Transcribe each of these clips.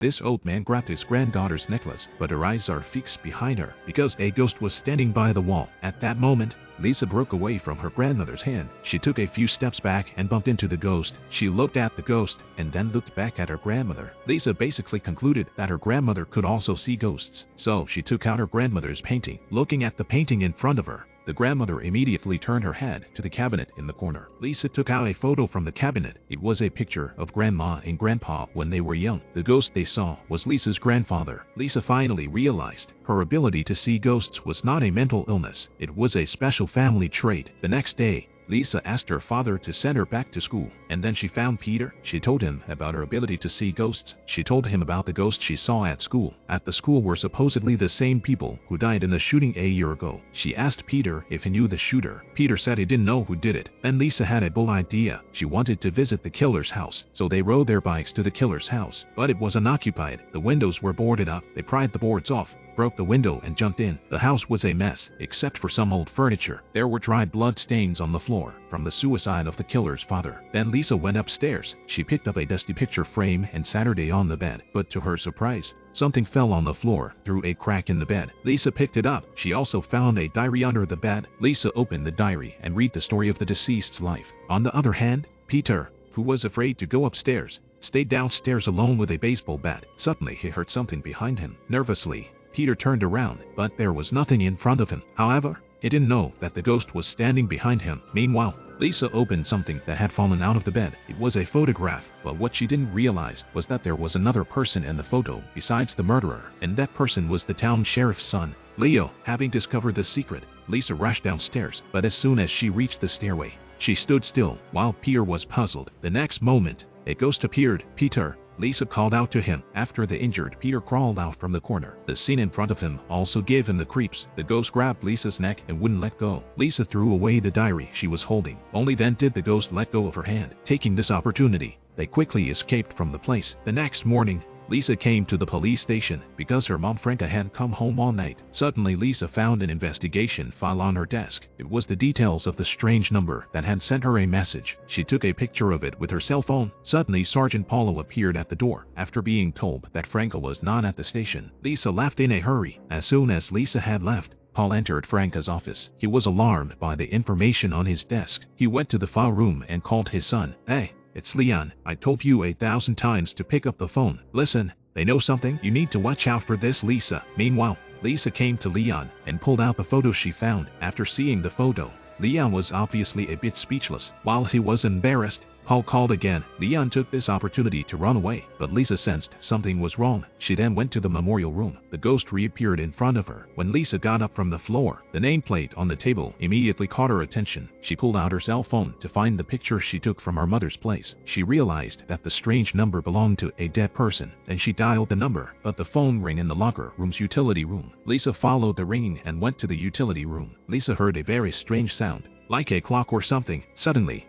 This old man grabbed his granddaughter's necklace, but her eyes are fixed behind her because a ghost was standing by the wall. At that moment, Lisa broke away from her grandmother's hand. She took a few steps back and bumped into the ghost. She looked at the ghost and then looked back at her grandmother. Lisa basically concluded that her grandmother could also see ghosts, so she took out her grandmother's painting. Looking at the painting in front of her, the grandmother immediately turned her head to the cabinet in the corner. Lisa took out a photo from the cabinet. It was a picture of Grandma and Grandpa when they were young. The ghost they saw was Lisa's grandfather. Lisa finally realized her ability to see ghosts was not a mental illness. It was a special family trait. The next day, Lisa asked her father to send her back to school, and then she found Peter. She told him about her ability to see ghosts. She told him about the ghost she saw at school. At the school were supposedly the same people who died in the shooting a year ago. She asked Peter if he knew the shooter. Peter said he didn't know who did it. Then Lisa had a bold idea. She wanted to visit the killer's house, so they rode their bikes to the killer's house. But it was unoccupied. The windows were boarded up. They pried the boards off, broke the window and jumped in. The house was a mess, except for some old furniture. There were dried blood stains on the floor from the suicide of the killer's father. Then Lisa went upstairs. She picked up a dusty picture frame and Saturday on the bed. But to her surprise, something fell on the floor through a crack in the bed. Lisa picked it up. She also found a diary under the bed. Lisa opened the diary and read the story of the deceased's life. On the other hand, Peter, who was afraid to go upstairs, stayed downstairs alone with a baseball bat. Suddenly he heard something behind him. Nervously, Peter turned around, but there was nothing in front of him. However, he didn't know that the ghost was standing behind him. Meanwhile, Lisa opened something that had fallen out of the bed. It was a photograph, but what she didn't realize was that there was another person in the photo besides the murderer, and that person was the town sheriff's son, Leo. Having discovered the secret, Lisa rushed downstairs, but as soon as she reached the stairway, she stood still while Peter was puzzled. The next moment, a ghost appeared. "Peter," Lisa called out to him. After the injured Peter crawled out from the corner, the scene in front of him also gave him the creeps. The ghost grabbed Lisa's neck and wouldn't let go. Lisa threw away the diary she was holding. Only then did the ghost let go of her hand. Taking this opportunity, they quickly escaped from the place. The next morning, Lisa came to the police station because her mom Franca hadn't come home all night. Suddenly, Lisa found an investigation file on her desk. It was the details of the strange number that had sent her a message. She took a picture of it with her cell phone. Suddenly, Sergeant Paulo appeared at the door. After being told that Franca was not at the station, Lisa left in a hurry. As soon as Lisa had left, Paul entered Franca's office. He was alarmed by the information on his desk. He went to the file room and called his son. "Hey, it's Leon. I told you 1,000 times to pick up the phone. Listen, they know something. You need to watch out for this, Lisa." Meanwhile, Lisa came to Leon and pulled out the photo she found. After seeing the photo, Leon was obviously a bit speechless. While he was embarrassed, Paul called again. Leon took this opportunity to run away, but Lisa sensed something was wrong. She then went to the memorial room. The ghost reappeared in front of her. When Lisa got up from the floor, the nameplate on the table immediately caught her attention. She pulled out her cell phone to find the picture she took from her mother's place. She realized that the strange number belonged to a dead person. Then she dialed the number, but the phone rang in the locker room's utility room. Lisa followed the ringing and went to the utility room. Lisa heard a very strange sound, like a clock or something. Suddenly,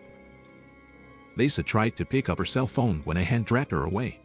Lisa tried to pick up her cell phone when a hand dragged her away.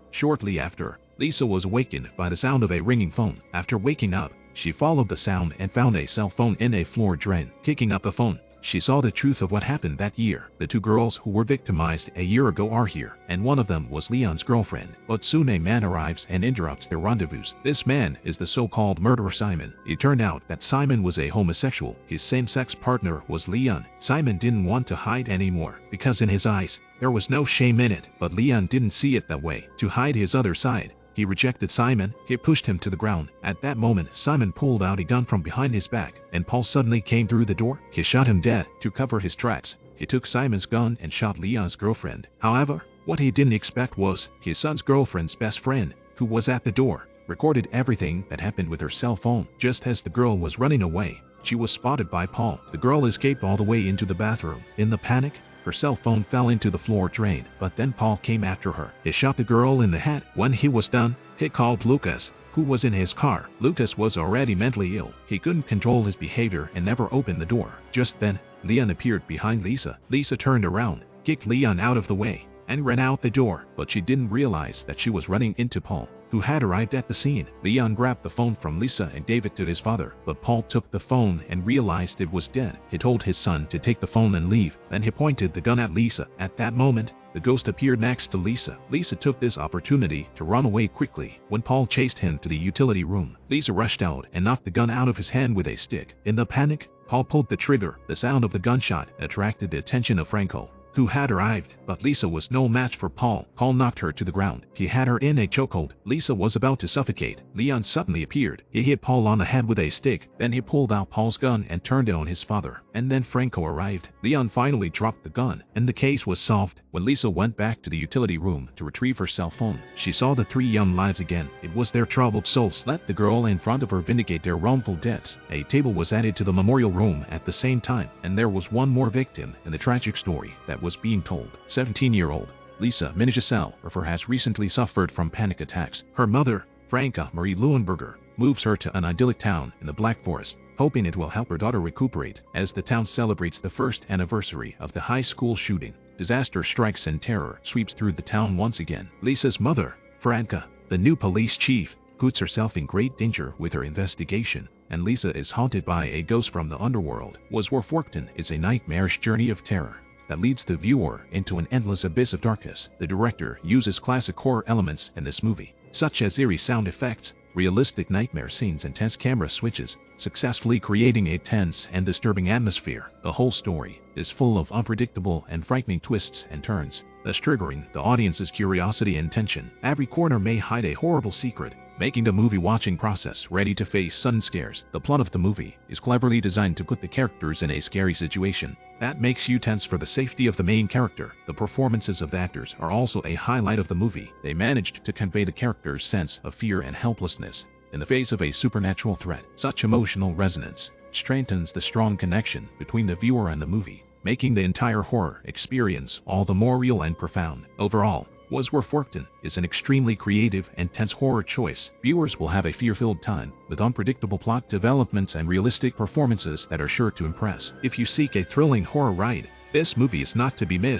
Shortly after, Lisa was awakened by the sound of a ringing phone. After waking up, she followed the sound and found a cell phone in a floor drain. Picking up the phone, she saw the truth of what happened that year. The two girls who were victimized a year ago are here, and one of them was Leon's girlfriend. But soon a man arrives and interrupts their rendezvous. This man is the so-called murderer Simon. It turned out that Simon was a homosexual. His same-sex partner was Leon. Simon didn't want to hide anymore, because in his eyes, there was no shame in it. But Leon didn't see it that way. To hide his other side, he rejected Simon. He pushed him to the ground. At that moment, Simon pulled out a gun from behind his back, and Paul suddenly came through the door. He shot him dead. To cover his tracks, he took Simon's gun and shot Leon's girlfriend. However, what he didn't expect was his son's girlfriend's best friend, who was at the door, recorded everything that happened with her cell phone. Just as the girl was running away, she was spotted by Paul. The girl escaped all the way into the bathroom. In the panic, her cell phone fell into the floor drain, but then Paul came after her. He shot the girl in the head. When he was done, he called Lucas, who was in his car. Lucas was already mentally ill. He couldn't control his behavior and never opened the door. Just then, Leon appeared behind Lisa. Lisa turned around, kicked Leon out of the way, and ran out the door, but she didn't realize that she was running into Paul. who had arrived at the scene. Leon grabbed the phone from Lisa and gave it to his father, but Paul took the phone and realized it was dead. He told his son to take the phone and leave, then he pointed the gun at Lisa. At that moment, the ghost appeared next to Lisa. Lisa took this opportunity to run away quickly. When Paul chased him to the utility room, Lisa rushed out and knocked the gun out of his hand with a stick. In the panic, Paul pulled the trigger. The sound of the gunshot attracted the attention of Franco, who had arrived, but Lisa was no match for Paul. Paul knocked her to the ground. He had her in a chokehold. Lisa was about to suffocate. Leon suddenly appeared. He hit Paul on the head with a stick. Then he pulled out Paul's gun and turned it on his father. And then Franco arrived. Leon finally dropped the gun, and the case was solved. When Lisa went back to the utility room to retrieve her cell phone, she saw the 3 young lives again. It was their troubled souls let the girl in front of her vindicate their wrongful deaths. A table was added to the memorial room at the same time, and there was one more victim in the tragic story that was being told. 17-year-old Lisa Mina-Giselle has recently suffered from panic attacks. Her mother, Franca Marie Leuenberger, moves her to an idyllic town in the Black Forest, hoping it will help her daughter recuperate. As the town celebrates the first anniversary of the high school shooting, disaster strikes and terror sweeps through the town once again. Lisa's mother, Franca, the new police chief, puts herself in great danger with her investigation, and Lisa is haunted by a ghost from the underworld. Forkton is a nightmarish journey of terror that leads the viewer into an endless abyss of darkness. The director uses classic horror elements in this movie, such as eerie sound effects, realistic nightmare scenes, and tense camera switches, successfully creating a tense and disturbing atmosphere. The whole story is full of unpredictable and frightening twists and turns, thus triggering the audience's curiosity and tension. Every corner may hide a horrible secret, making the movie watching process ready to face sudden scares. The plot of the movie is cleverly designed to put the characters in a scary situation that makes you tense for the safety of the main character. The performances of the actors are also a highlight of the movie. They managed to convey the characters' sense of fear and helplessness in the face of a supernatural threat. Such emotional resonance strengthens the strong connection between the viewer and the movie, making the entire horror experience all the more real and profound. Overall, Forkton is an extremely creative and tense horror choice. Viewers will have a fear-filled time with unpredictable plot developments and realistic performances that are sure to impress. If you seek a thrilling horror ride, this movie is not to be missed.